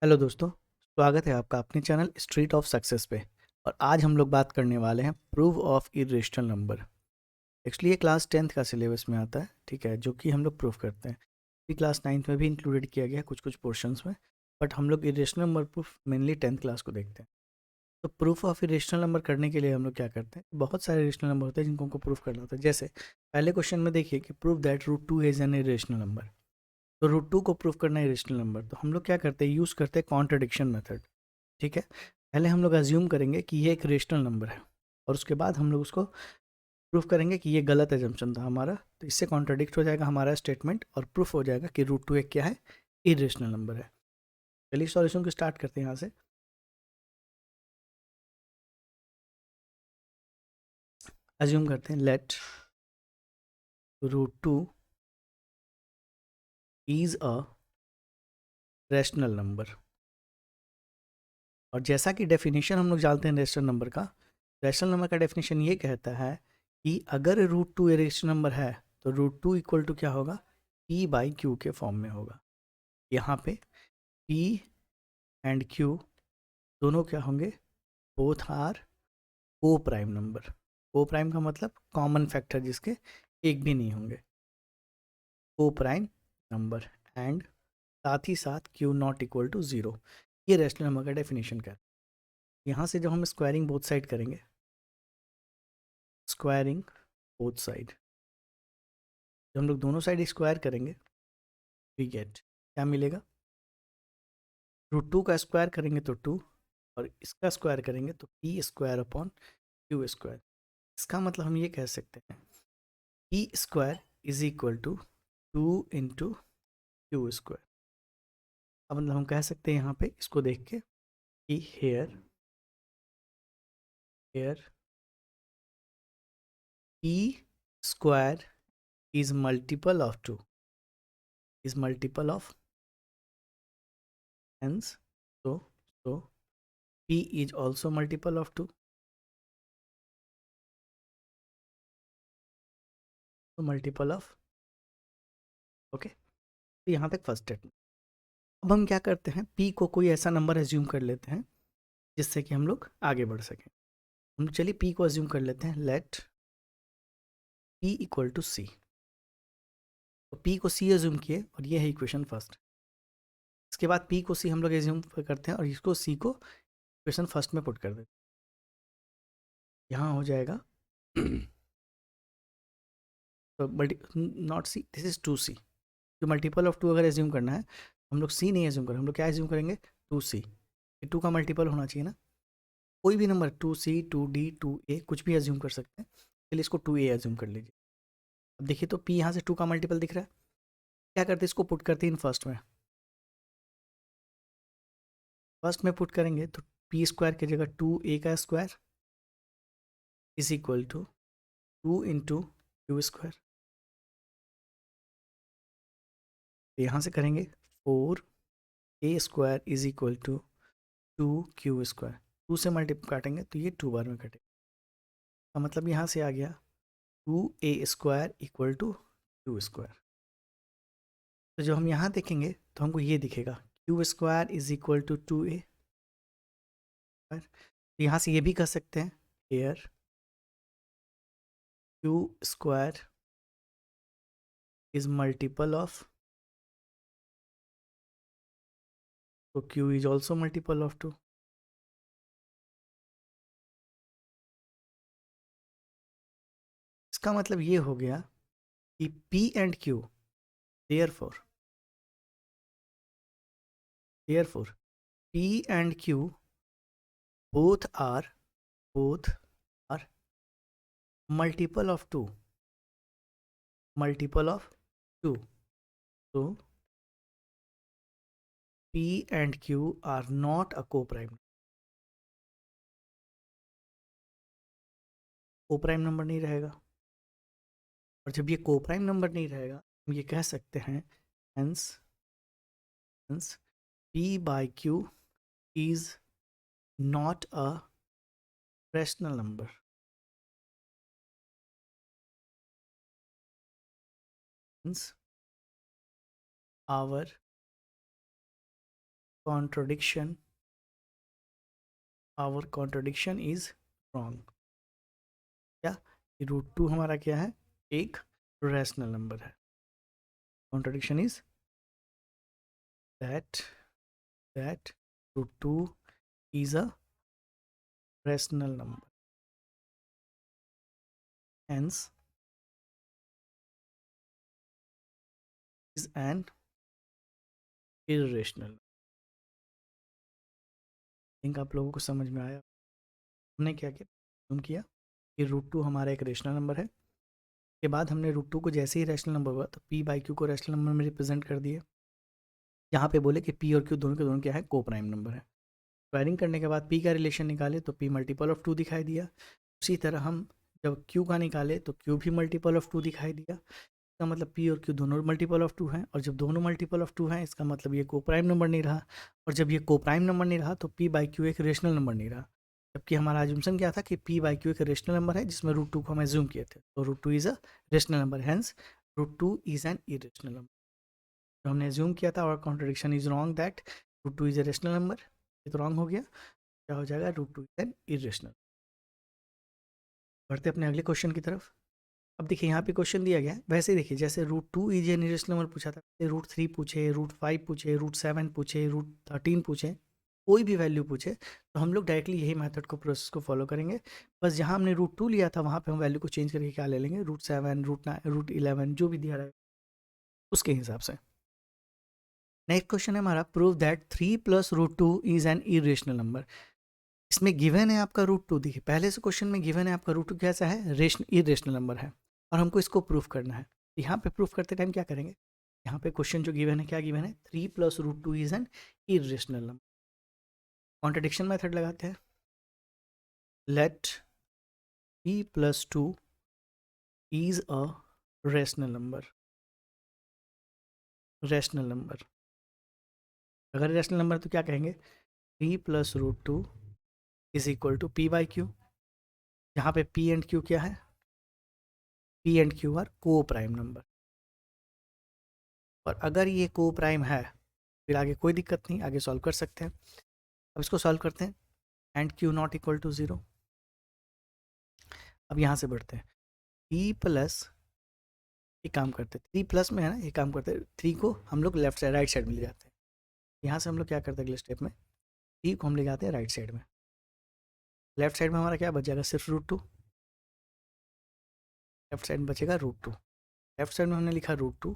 Hello दोस्तों, स्वागत है आपका अपने चैनल स्ट्रीट ऑफ सक्सेस पे। और आज हम लोग बात करने वाले हैं proof of irrational number. Actually ये क्लास 10th का सिलेबस में आता है, ठीक है, जो कि हम लोग प्रूफ करते हैं। ये क्लास 9th में भी इंक्लूडेड किया गया है कुछ कुछ पोर्शंस में, बट हम लोग irrational number proof mainly 10th class को देखते हैं। तो प्रूफ ऑफ इरेशनल नंबर करने के लिए हम लोग क्या करते हैं, बहुत सारे इरेशनल नंबर होते हैं जिनको हमको प्रूफ करना होता है। जैसे पहले क्वेश्चन में देखिए कि proof that root two is an irrational number. तो रूट टू को प्रूफ करना है इरेशनल नंबर, तो हम लोग क्या करते हैं, यूज़ करते हैं कॉन्ट्रडिक्शन मेथड। ठीक है, पहले हम लोग अज्यूम करेंगे कि ये एक रेशनल नंबर है, और उसके बाद हम लोग उसको प्रूफ करेंगे कि ये गलत एजम्पशन था हमारा। तो इससे कॉन्ट्रडिक्ट हो जाएगा हमारा स्टेटमेंट और प्रूफ हो जाएगा कि रूट टू एक क्या है, इरेशनल नंबर है। चलिए सॉल्यूशन को स्टार्ट करते हैं यहाँ से। अज्यूम करते हैं let root two is a rational number. और जैसा कि डेफिनेशन हम लोग जानते हैं रैशनल नंबर का, रैशनल नंबर का डेफिनेशन ये कहता है कि अगर रूट टू रैशनल नंबर है तो रूट टू इक्वल टू क्या होगा, पी बाई क्यू के फॉर्म में होगा। यहाँ पे पी एंड क्यू दोनों क्या होंगे, both are coprime number. को प्राइम का मतलब कॉमन फैक्टर जिसके एक भी नहीं होंगे, को प्राइम नंबर। एंड साथ ही साथ Q not equal to zero. ये रैशनल नंबर का डेफिनेशन का है। यहाँ से जब हम स्क्वायरिंग बोथ साइड करेंगे, स्क्वायरिंग बोथ साइड, जब हम लोग दोनों साइड स्क्वायर करेंगे, वी गेट क्या मिलेगा, रूट टू का स्क्वायर करेंगे तो टू, और इसका स्क्वायर करेंगे तो P square upon Q square. इसका मतलब हम ये कह सकते हैं P square is equal to two into Q square. अब मतलब हम कह सकते हैं यहाँ पे इसको देख के कि here here P square is multiple of two, is multiple of, hence so p is also multiple of 2, तो मल्टीपल ऑफ। ओके, तो यहाँ तक फर्स्ट स्टेटमेंट। अब हम क्या करते हैं, p को कोई ऐसा नंबर एज्यूम कर लेते हैं जिससे कि हम लोग आगे बढ़ सकें। हम चलिए p को एज्यूम कर लेते हैं, लेट p इक्वल टू सी। तो p को c एज्यूम किए और ये है इक्वेशन फर्स्ट। इसके बाद p को c हम लोग एज्यूम करते हैं और इसको c को इक्वेशन फर्स्ट में पुट कर देते हैं। यहाँ हो जाएगा तो बल्टी not C, this is two C. जो मल्टीपल ऑफ टू अगर एज्यूम करना है, हम लोग सी नहीं एज्यूम करें, हम लोग क्या एज्यूम करेंगे, टू सी। टू का मल्टीपल होना चाहिए ना, कोई भी number, two C, two D, two A, कुछ भी एज्यूम कर सकते हैं। चलिए इसको टू ए एज्यूम कर लीजिए। अब देखिए तो पी यहाँ से टू का मल्टीपल दिख रहा है, क्या करते हैं, इसको पुट करते हैं इन फर्स्ट में। फर्स्ट में पुट करेंगे तो पी स्क्वायर की जगह टू ए का square is equal to two into Q square. यहाँ से करेंगे four A square is equal to two Q square. Two से मल्टीपल काटेंगे तो ये टू बार में कटेगा, तो मतलब यहाँ से आ गया two A square equal to Q square. तो जब हम यहाँ देखेंगे तो हमको ये दिखेगा Q square is equal to two A. तो यहाँ से ये भी कह सकते हैं here Q square is multiple of, तो Q is also multiple of two. इसका मतलब ये हो गया कि P and Q, therefore therefore P and Q both are both are multiple of 2, multiple of 2, so p and q are not a co-prime, co-prime number नहीं रहेगा। और जब ये co-prime नंबर नहीं रहेगा, हम ये कह सकते हैं hence hence p by q is not a rational number, hence our contradiction, our contradiction is wrong. क्या √2 हमारा क्या है, एक रैशनल नंबर है। Contradiction is that √2 is a rational number, hence is an irrational। Think आप लोगों को समझ में आया। हमने क्या किया, हम किया कि √2 हमारा एक रेशनल नंबर है। के बाद हमने √2 को जैसे ही रैशनल नंबर हुआ तो p बाई क्यू को रैशनल नंबर में रिप्रेजेंट कर दिए। यहाँ पे बोले कि p और q दोनों के दोनों क्या है, को प्राइम नंबर है। स्क्वायरिंग करने के बाद p का रिलेशन निकाले तो p मल्टीपल ऑफ 2 दिखाई दिया। उसी तरह हम जब q का निकाले तो q भी मल्टीपल ऑफ 2 दिखाई दिया। इसका मतलब p और q दोनों मल्टीपल ऑफ 2 हैं, और जब दोनों मल्टीपल ऑफ 2 हैं इसका मतलब ये को प्राइम नंबर नहीं रहा, और जब ये को प्राइम नंबर नहीं रहा तो p बाई क्यू एक रेशनल नंबर नहीं रहा। जबकि हमारा एज्यूमशन क्या था कि p बाई क्यू एक रेशनल नंबर है जिसमें √2 को हम एज्यूम किए थे, तो √2 is a rational number, hence √2 is an irrational number. जो हमने एज्यूम किया था और contradiction is wrong that √2 is a rational number, ये तो रॉन्ग हो गया। क्या हो जाएगा, √2 इज एन इरेशनल। बढ़ते अपने अगले क्वेश्चन की तरफ। अब देखिए यहाँ पे क्वेश्चन दिया गया है, वैसे देखिए जैसे √2 इज एन इरेशनल नंबर पूछा था, √3 पूछे, √5 पूछे, √7 पूछे, √13 पूछे, कोई भी वैल्यू पूछे तो हम लोग डायरेक्टली यही मेथड को, प्रोसेस को फॉलो करेंगे। बस जहाँ हमने √2 लिया था वहाँ पे हम वैल्यू को चेंज करके क्या ले लेंगे, √7, √9, √11 जो भी दिया रहेगा उसके हिसाब से। नेक्स्ट क्वेश्चन है हमारा, prove that 3 + √2 is an irrational number. इसमें गिवन है आपका √2, देखिए पहले से क्वेश्चन में गिवन है आपका √2 कैसा है, इरेशनल नंबर है, और हमको इसको प्रूफ करना है। यहाँ पे प्रूफ करते टाइम क्या करेंगे, यहाँ पे क्वेश्चन जो गिवन है क्या गिवन है, 3 + √2 is an irrational number. Contradiction method लगाते हैं, let 3 + 2 is a rational number. Rational number, अगर रेशनल नंबर तो क्या कहेंगे, 3 + √2 is equal to p by Q. यहाँ पे p एंड q क्या है, p and q are coprime number, और अगर ये को प्राइम है फिर आगे कोई दिक्कत नहीं, आगे सॉल्व कर सकते हैं। अब इसको सॉल्व करते हैं, and q not equal to 0। अब यहाँ से बढ़ते हैं, p प्लस, एक काम करते हैं 3 प्लस में है ना, एक काम करते हैं 3 को हम लोग लेफ्ट साइड राइट साइड में ले जाते हैं। यहाँ से हम लोग क्या करते हैं अगले स्टेप में, 3 को हम ले जाते हैं राइट साइड में। लेफ्ट साइड में हमारा क्या बच जाएगा, सिर्फ √2। लेफ्ट साइड में बचेगा √2। लेफ्ट साइड में हमने लिखा √2,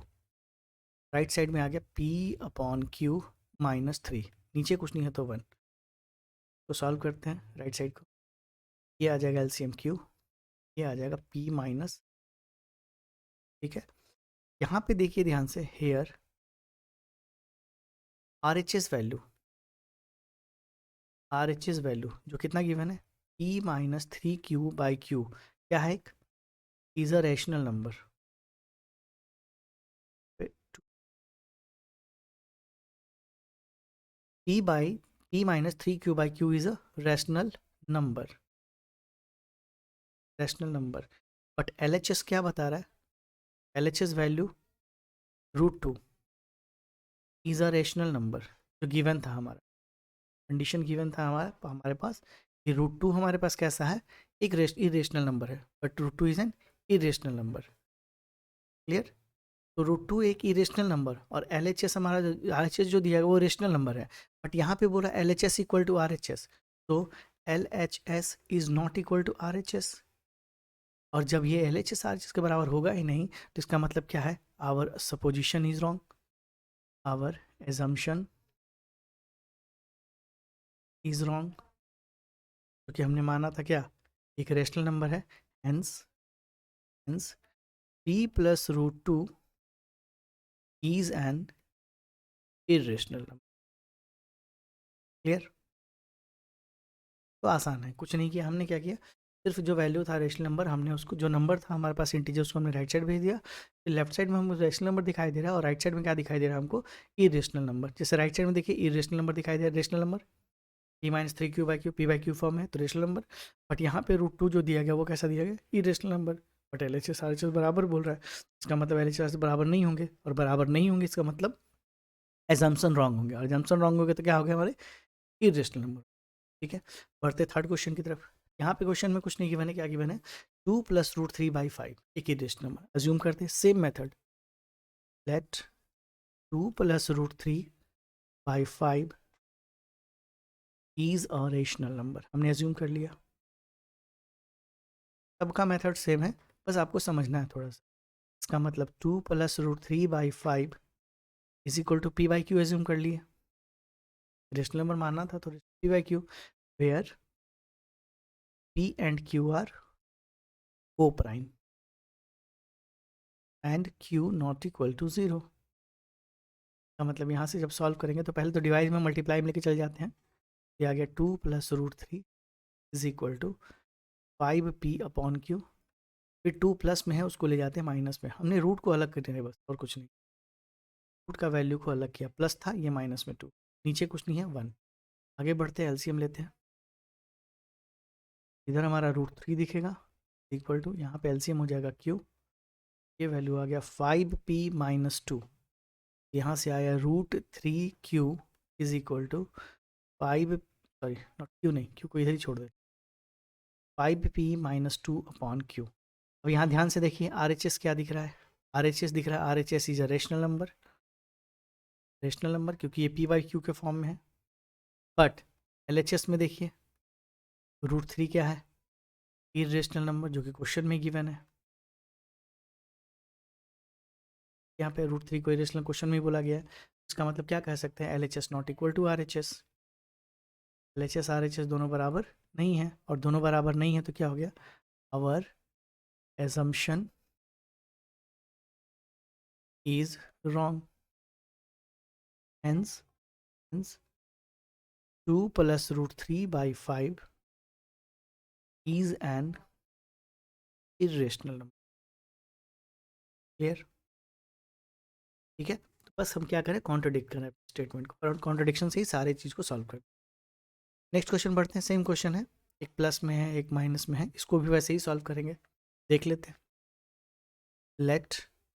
राइट साइड में आ गया p/q -3, नीचे कुछ नहीं है तो 1। तो सॉल्व करते हैं राइट साइड को, ये आ जाएगा एलसीएम q, ये आ जाएगा p माइनस, ठीक है। यहाँ पे देखिए ध्यान से, here RHS value, RHS value जो कितना गिवन है, p - 3q बाई क्यू, क्या है, एक is a rational number. p - 3q by Q is a rational number, rational number. But LHS क्या बता रहा है, LHS value √2 is a rational number, जो गिवन था हमारा, कंडीशन गिवन था हमारे पास कि √2 हमारे पास कैसा है, एक इरेशनल नंबर है, but √2 is an irrational number. Clear, तो √2 एक इरेशनल नंबर, और LHS हमारा RHS जो दिया है वो रेशनल नंबर है, बट यहाँ पे बोला LHS इक्वल टू RHS, तो LHS is not equal to RHS, और जब ये LHS RHS के बराबर होगा ही नहीं तो इसका मतलब क्या है, our supposition is wrong, our assumption is wrong, क्योंकि हमने माना था क्या, एक रेशनल नंबर है, hence p + √2 is an irrational number. Clear, तो आसान है, कुछ नहीं किया हमने, क्या किया, सिर्फ जो वैल्यू था रेशनल नंबर, हमने उसको, जो नंबर था हमारे पास इंटीजर, उसको हमने राइट साइड भेज दिया। फिर लेफ्ट साइड में हमको रेशनल नंबर दिखाई दे रहा है, और राइट साइड में क्या दिखाई दे रहा है हमको, इरेशनल नंबर। जैसे राइट साइड में देखिए इरेशनल नंबर दिखाई दे रहा है, rational number p - 3q by Q, p by Q form है तो रेशनल नंबर, बट यहाँ पे √2 जो दिया गया वो कैसा दिया गया, irrational number. But LHS RHS बराबर बोल रहा है, इसका मतलब LHS RHS बराबर नहीं होंगे, और बराबर नहीं होंगे इसका मतलब एजम्पशन रॉन्ग होंगे, और एजम्पशन रॉन्ग हो गए तो क्या हो गया हमारे इरेशनल नंबर। ठीक है, बढ़ते थर्ड क्वेश्चन की तरफ। यहाँ पे क्वेश्चन में कुछ नहीं गिवन है, क्या गिवन है 2 + √3/5 एक इरेशनल नंबर। अज्यूम करते हैं same method, let 2 + √3/5 is a rational number. हमने अज्यूम कर लिया, सबका मेथड सेम है, बस आपको समझना है थोड़ा सा। इसका मतलब 2 + √3/5 is equal to p/q assume कर लिए, रेशनल नंबर मानना था तो p/q, where p and q are coprime and q not equal to 0। का मतलब यहाँ से जब सॉल्व करेंगे तो पहले तो डिवाइड में मल्टीप्लाई में लेके चल जाते हैं। ये आ गया 2 + √3 इज इक्वल टू 5p/q। फिर 2 प्लस में है उसको ले जाते हैं माइनस में, हमने रूट को अलग कर दिया बस, और कुछ नहीं। रूट का वैल्यू को अलग किया, प्लस था ये माइनस में 2, नीचे कुछ नहीं है 1। आगे बढ़ते हैं, एलसीएम लेते हैं। इधर हमारा √3 दिखेगा इक्वल टू, यहाँ पे एलसीएम हो जाएगा q, ये वैल्यू आ गया 5p - 2। यहाँ से आया √3q is equal to 5, sorry not q, नहीं q को इधर ही छोड़ दे, 5p - 2/q। अब यहाँ ध्यान से देखिए RHS क्या दिख रहा है, RHS दिख रहा है, RHS is a rational number, rational number क्योंकि ये p/q के फॉर्म में है। बट LHS में देखिए √3 क्या है, इरेशनल नंबर, जो कि क्वेश्चन में गिवन है। यहाँ पे √3 को इरेशनल क्वेश्चन में ही बोला गया है, इसका मतलब क्या कह सकते हैं, LHS not equal to RHS। LHS RHS दोनों बराबर नहीं है, और दोनों बराबर नहीं है तो क्या हो गया, our assumption is wrong, hence 2 + √3/5 is an irrational number। Clear? ठीक है, तो बस हम क्या करें, कॉन्ट्रडिक्ट करें स्टेटमेंट को, और कॉन्ट्रडिक्शन से ही सारे चीज़ को सॉल्व करें। नेक्स्ट क्वेश्चन बढ़ते हैं, सेम क्वेश्चन है, एक प्लस में है एक माइनस में है, इसको भी वैसे ही सॉल्व करेंगे, देख लेते हैं। Let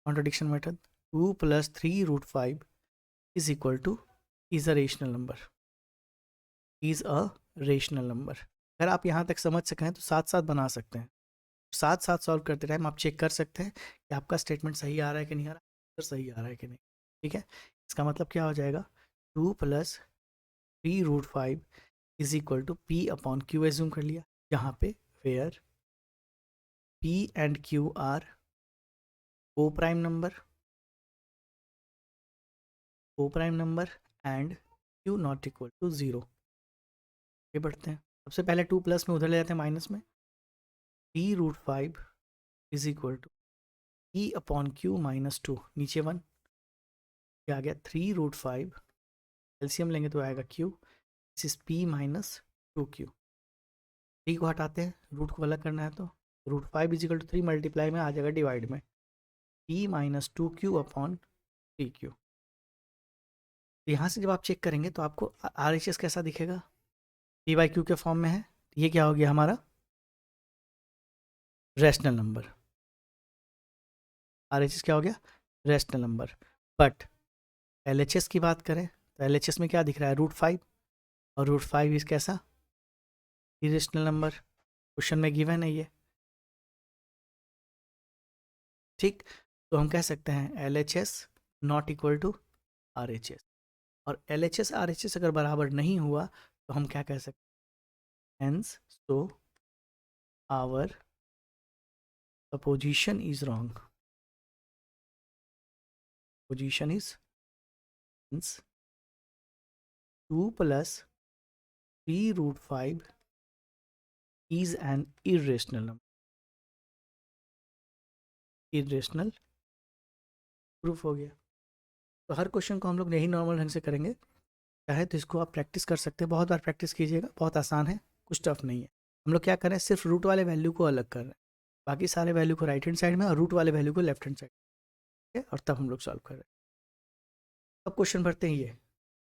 contradiction method 2 + 3√5 is equal to is a rational number, is a rational number. अगर आप यहाँ तक समझ सकें तो साथ साथ बना सकते हैं, साथ साथ सॉल्व करते टाइम आप चेक कर सकते हैं कि आपका स्टेटमेंट सही आ रहा है कि नहीं आ रहा है, सही आ रहा है कि नहीं। ठीक है, इसका मतलब क्या हो जाएगा, 2 + 3√5 is equal to p/q assume कर लिया, यहाँ पे where p and q are coprime number and q not equal to 0। ये बढ़ते हैं, सबसे पहले 2 प्लस में उधर ले जाते हैं माइनस में, p√5 is equal to p/q - 2, नीचे 1, क्या आ गया 3√5, एलसीएम लेंगे तो आएगा q, this is p - 2q। 3 को हटाते हैं, रूट को अलग करना है तो √5 इज इक्वल टू 3 मल्टीप्लाई में आ जाएगा डिवाइड में, p - 2q/3q। यहाँ से जब आप चेक करेंगे तो आपको RHS कैसा दिखेगा, p/q के फॉर्म में है, ये क्या हो गया हमारा रेशनल नंबर। RHS क्या हो गया, रेशनल नंबर। बट LHS की बात करें तो LHS में क्या दिख रहा है, √5, और √5 इज कैसा, इरेशनल नंबर, क्वेश्चन में गिवन है ये। ठीक, तो हम कह सकते हैं LHS not equal to RHS, और LHS RHS अगर बराबर नहीं हुआ तो हम क्या कह सकते हैं, hence so our supposition is wrong, position is hence 2 + 3√5 is an irrational number, irrational proof हो गया। तो हर क्वेश्चन को हम लोग यही नॉर्मल ढंग से करेंगे, चाहे तो इसको आप प्रैक्टिस कर सकते हैं, बहुत बार प्रैक्टिस कीजिएगा, बहुत आसान है, कुछ टफ नहीं है। हम लोग क्या करें, सिर्फ रूट वाले वैल्यू को अलग कर रहे हैं, बाकी सारे वैल्यू को राइट हैंड साइड में और रूट वाले वैल्यू को लेफ्ट हैंड साइड में, और तब हम लोग सॉल्व कर रहे हैं। अब क्वेश्चन भरते हैं, ये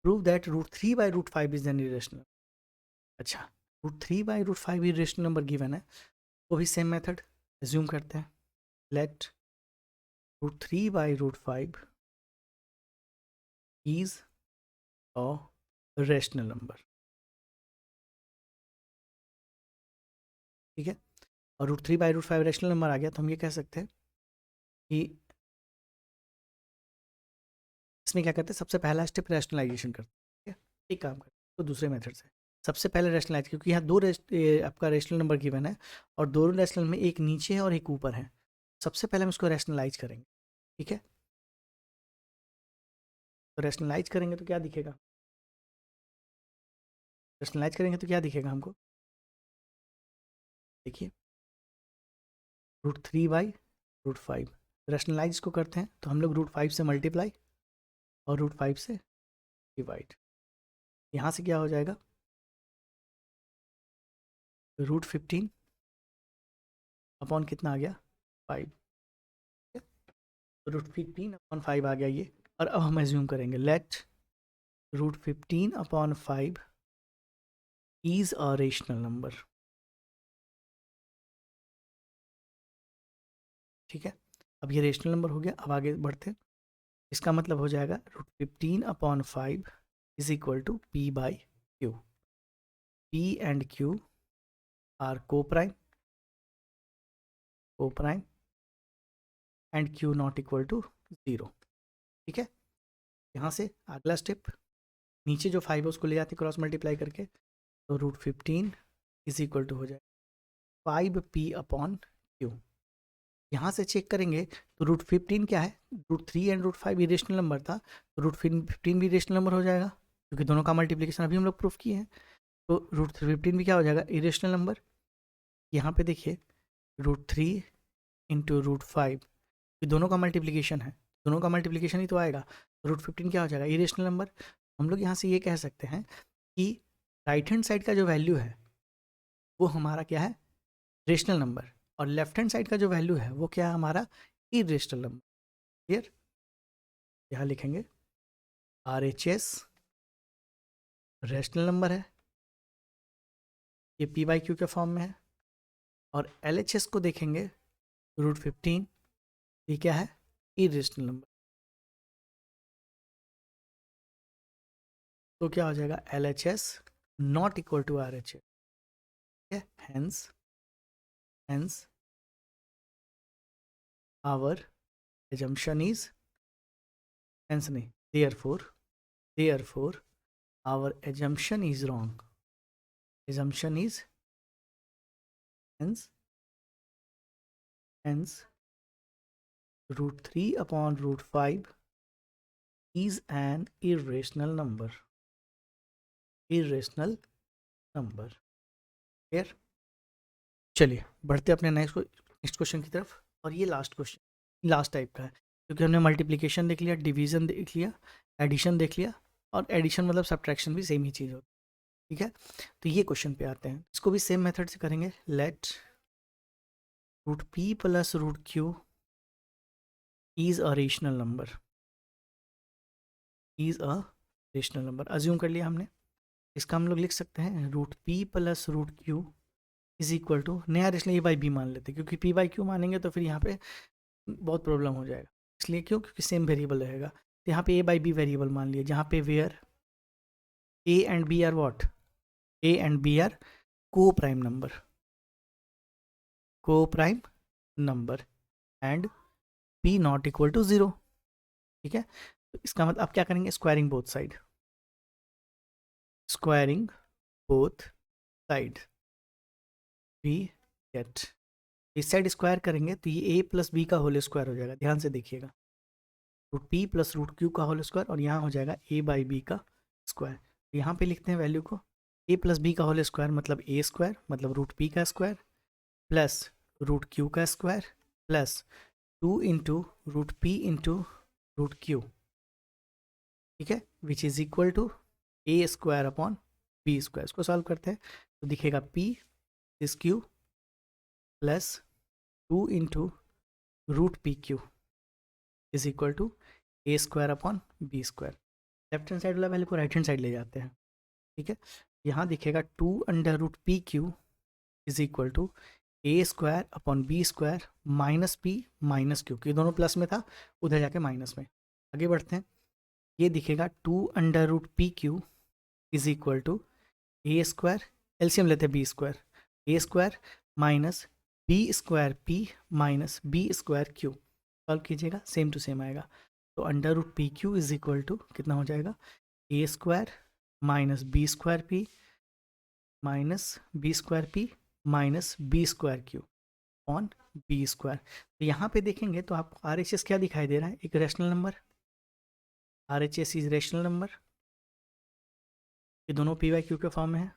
prove that √3/√5 is an irrational. अच्छा, √3/√5 इरेशनल नंबर गिवन है, वो भी सेम मेथड एज्यूम करते हैं, लेट √3/√5 is और रेशनल नंबर, ठीक है। और √3/√5 रेशनल नंबर आ गया, तो हम ये कह सकते हैं कि इसमें क्या करते हैं, सबसे पहला स्टेप रैशनलाइजेशन करते हैं, ठीक है। एक काम करते हैं तो दूसरे मेथड से सबसे पहले रैशनलाइज, क्योंकि यहाँ आपका रेशनल नंबर गिवन है और दोनों रैशनल में एक नीचे है और एक ऊपर है। सबसे पहले हम इसको रैशनलाइज करेंगे, ठीक है। तो रैशनलाइज करेंगे तो क्या दिखेगा, रैशनलाइज करेंगे तो क्या दिखेगा हमको, देखिए √3/√5। रैशनलाइज को करते हैं तो हम लोग √5 से मल्टीप्लाई और √5 से डिवाइड, यहाँ से क्या हो जाएगा, √15 अपॉन कितना आ गया, 5, √15/5 आ गया ये। और अब हम एज्यूम करेंगे let √15/5 is a rational number, ठीक है। अब ये रेशनल नंबर हो गया, अब आगे बढ़ते हैं। इसका मतलब हो जाएगा √15/5 is equal to P/Q। P and Q are coprime and Q not equal to 0, ठीक है। यहाँ से अगला स्टेप, नीचे जो 5 है उसको ले जाते क्रॉस मल्टीप्लाई करके, तो √15 इज इक्वल टू हो जाए 5P/Q। यहाँ से चेक करेंगे तो √15 क्या है, √3 एंड √5 इरेशनल नंबर था, तो √15 भी इरेशनल नंबर हो जाएगा क्योंकि दोनों का मल्टीप्लिकेशन अभी हम लोग प्रूफ किए हैं। तो √15 भी क्या हो जाएगा, इरेशनल नंबर। यहाँ पे देखिए √3 इंटू √5, ये दोनों का मल्टीप्लिकेशन है, दोनों का मल्टीप्लिकेशन ही तो आएगा। √15 क्या हो जाएगा, इरेशनल नंबर। हम लोग यहाँ से ये कह सकते हैं कि राइट हैंड साइड का जो वैल्यू है वो हमारा क्या है, रेशनल नंबर, और लेफ्ट हैंड साइड का जो वैल्यू है वो क्या है, हमारा इरेशनल नंबर। क्लियर, यहाँ लिखेंगे RHS रेशनल नंबर है, ये P/Q के फॉर्म में है। और LHS को देखेंगे √15, ये क्या है, इरेशनल नंबर। तो क्या हो जाएगा, LHS not equal to RHS, ठीक है। Hence our assumption is, hence नहीं, therefore our assumption is wrong, assumption is hence √3/√5 is an irrational number, clear। चलिए बढ़ते अपने नेक्स्ट क्वेश्चन की तरफ। और ये लास्ट क्वेश्चन लास्ट टाइप का है, क्योंकि हमने मल्टीप्लिकेशन देख लिया, डिवीजन देख लिया, एडिशन देख लिया, और एडिशन मतलब सब्ट्रैक्शन भी सेम ही चीज़ होती है, ठीक है। तो ये क्वेश्चन पे आते हैं, इसको भी सेम मेथड से करेंगे। Let √P + √Q is a rational number, assume कर लिया हमने। इसका हम लोग लिख सकते हैं √P + √Q is equal to, नया रेशनल A/B मान लेते हैं, क्योंकि P/Q मानेंगे तो फिर यहाँ पे बहुत प्रॉब्लम हो जाएगा, इसलिए क्यों, क्योंकि सेम वेरिएबल रहेगा। तो यहाँ पे A/B वेरिएबल मान लिया, जहाँ पे where A and B are what, A and B are coprime number and P not equal to 0, ठीक है। तो इसका मतलब आप क्या करेंगे, squaring both side we get, इस साइड स्क्वायर करेंगे तो ये A + B का होल स्क्वायर हो जाएगा, ध्यान से देखिएगा, √P + √Q का होल स्क्वायर, और यहाँ हो जाएगा A/B का स्क्वायर। यहाँ पे लिखते हैं वैल्यू को, A + B का होल स्क्वायर मतलब A स्क्वायर, मतलब √P का स्क्वायर प्लस √Q का square plus 2 into √P into √Q, ठीक है, which is equal to A² / B²। इसको सॉल्व करते हैं तो दिखेगा P is Q plus 2 into √PQ is equal to A² / B²। Left hand side वाला वैल्यू को राइट हैंड साइड ले जाते हैं, ठीक है। यहाँ दिखेगा 2√PQ is equal to A² / B² minus P minus Q, ये दोनों प्लस में था, उधर जाके माइनस में। आगे बढ़ते हैं, ये दिखेगा 2√PQ is equal to A square, LCM लेते हैं B square, A square minus B square P minus B square Q. Solve कीजिएगा, सेम टू सेम आएगा। तो √PQ इज इक्वल टू कितना हो जाएगा, A square minus B square P minus B square P minus B square Q on B square. तो यहाँ पे देखेंगे तो आपको RHS क्या दिखाई दे रहा है, एक rational number, RHS is rational number, ये दोनों PYQ के फॉर्म में है।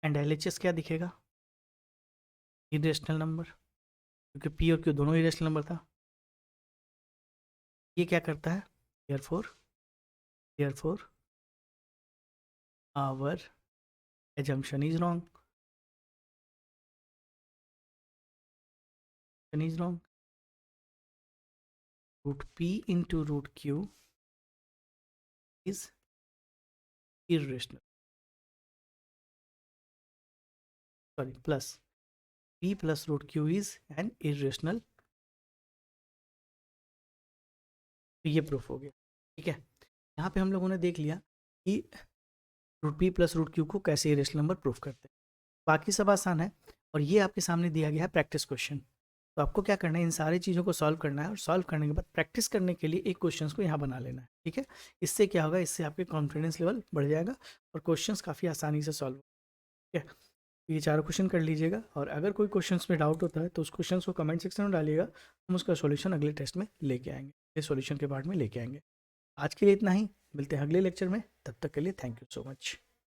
एंड LHS क्या दिखेगा, इरेशनल नंबर, क्योंकि P और Q दोनों इरेशनल नंबर था। ये क्या करता है, therefore our assumption is wrong, root P into root Q is irrational, sorry plus P plus root Q is an irrational। तो ये प्रूफ हो गया, ठीक है। यहाँ पे हम लोगों ने देख लिया कि root P plus root Q को कैसे इरेशनल नंबर प्रूफ करते हैं। बाकी सब आसान है, और ये आपके सामने दिया गया है प्रैक्टिस क्वेश्चन। तो आपको क्या करना है, इन सारी चीज़ों को सॉल्व करना है, और सॉल्व करने के बाद प्रैक्टिस करने के लिए एक क्वेश्चन को यहाँ बना लेना है, ठीक है। इससे क्या होगा, इससे आपके कॉन्फिडेंस लेवल बढ़ जाएगा और क्वेश्चंस काफ़ी आसानी से सॉल्व, ठीक है। ये चारों क्वेश्चन कर लीजिएगा, और अगर कोई क्वेश्चन में डाउट होता है तो उस क्वेश्चन को कमेंट सेक्शन में डालिएगा, हम उसका सोल्यूशन अगले टेस्ट में लेके आएंगे, ये सोल्यूशन के पार्ट में लेके आएंगे। आज के लिए इतना ही, मिलते हैं अगले लेक्चर में, तब तक के लिए थैंक यू सो मच।